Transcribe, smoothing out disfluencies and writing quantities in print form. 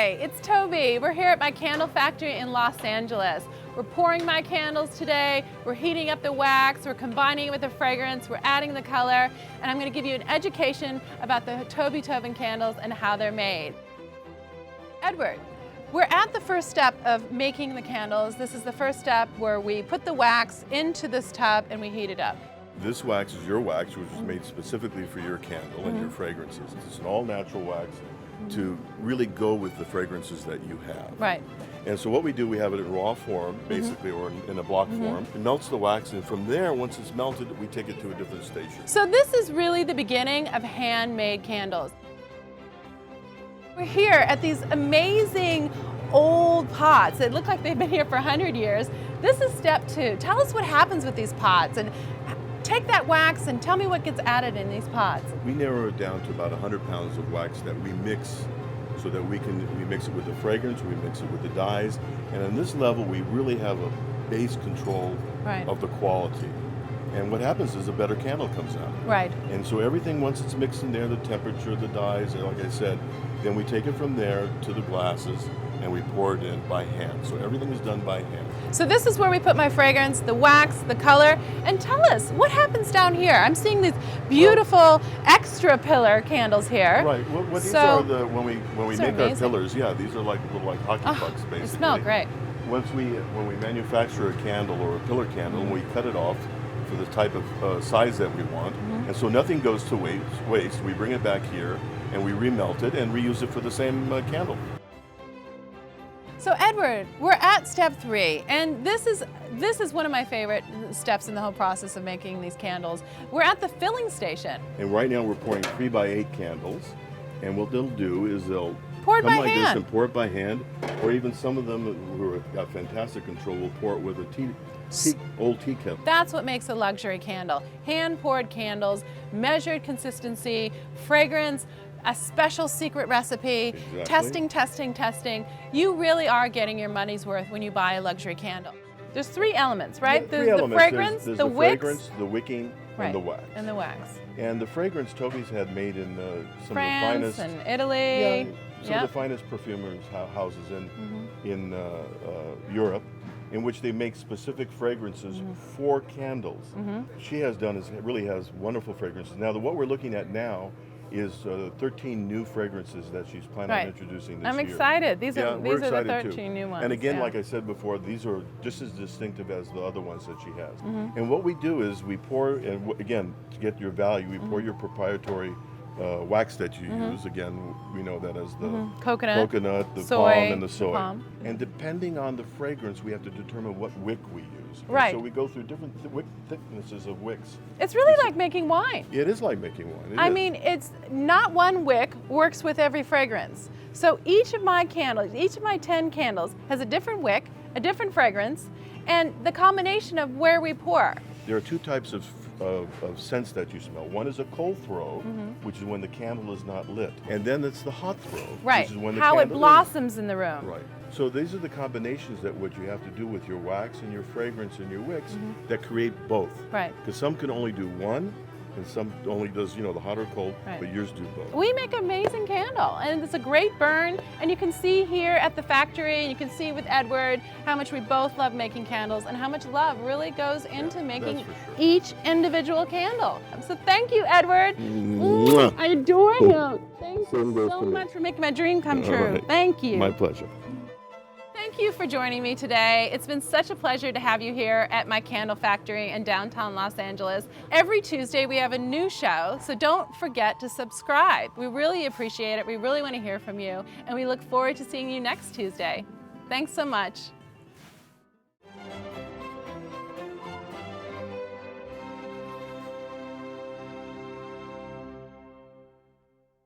Hi, it's Toby. We're here at my candle factory in Los Angeles. We're pouring my candles today. We're heating up the wax. We're combining it with the fragrance. We're adding the color. And I'm going to give you an education about the tobin candles and how they're made. Edward, we're at the first step of making the candles. This is the first step where we put the wax into this tub and we heat it up. This wax is your wax, which is made specifically for your candle and your fragrances. It's an all-natural wax to really go with the fragrances that you have. Right. And so what we do, we have it in raw form, basically, or in a block form. It melts the wax, and from there, once it's melted, we take it to a different station. So this is really the beginning of handmade candles. We're here at these amazing old pots that look like they've been here for 100 years. This is step 2. Tell us what happens with these pots, and take that wax and tell me what gets added in these pots. We narrow it down to about 100 pounds of wax that we mix so that we mix it with the fragrance, we mix it with the dyes, and on this level we really have a base control of the quality. And what happens is a better candle comes out. Right. And so everything, once it's mixed in there, the temperature, the dyes, and like I said, then we take it from there to the glasses and we pour it in by hand. So everything is done by hand. So this is where we put my fragrance, the wax, the color, and tell us, what happens down here? I'm seeing these beautiful extra pillar candles here. Right. Well, these are the, when we make our pillars, yeah, these are like little hockey pucks, basically. They smell great. When we manufacture a candle or a pillar candle, we cut it off for the type of size that we want, and so nothing goes to waste. We bring it back here and we remelt it and reuse it for the same candle. So Edward, we're at step 3, and this is one of my favorite steps in the whole process of making these candles. We're at the filling station. And right now we're pouring 3x8 candles, and what they'll do is they'll pour it come by like hand. this and pour it by hand, or even some of them who have got fantastic control will pour it with a old tea kettle. That's what makes a luxury candle. Hand-poured candles, measured consistency, fragrance, a special secret recipe, testing. You really are getting your money's worth when you buy a luxury candle. There's 3 elements, right? Yeah, There's the fragrance, there's the the wicks, fragrance, the wicking, and the wax. And the wax. And the fragrance Toby's had made in some France of the finest, and Italy. some of the finest perfumers houses in Europe, in which they make specific fragrances for candles. She has done really has wonderful fragrances. Now, what we're looking at now is 13 new fragrances that she's planning on introducing this year. I'm excited. These are the 13 too. new ones. And again, like I said before, these are just as distinctive as the other ones that she has. And what we do is we pour, and again, to get your value, we pour your proprietary wax that you use. Again, we know that as the coconut, the soy, palm, and the soy. The And depending on the fragrance, we have to determine what wick we use. Right. And so we go through different thicknesses of wicks. It's really like making wine. It is like making wine. I mean, it's not one wick works with every fragrance. So each of my candles, each of my 10 candles has a different wick, a different fragrance, and the combination of where we pour. There are 2 types of scents that you smell. One is a cold throw, which is when the candle is not lit. And then it's the hot throw, which is when the how candle it blossoms in the room. Right. So these are the combinations that what you have to do with your wax and your fragrance and your wicks that create both. Right. Because some can only do one, and some only does, the hot or cold, but yours do both. We make an amazing candle, and it's a great burn, and you can see here at the factory, and you can see with Edward how much we both love making candles and how much love really goes into making each individual candle. So thank you, Edward. I adore you. Thank you so much for making my dream come true. Right. Thank you. My pleasure. Thank you for joining me today. It's been such a pleasure to have you here at my candle factory in downtown Los Angeles. Every Tuesday we have a new show, so don't forget to subscribe. We really appreciate it. We really want to hear from you, and we look forward to seeing you next Tuesday. Thanks so much.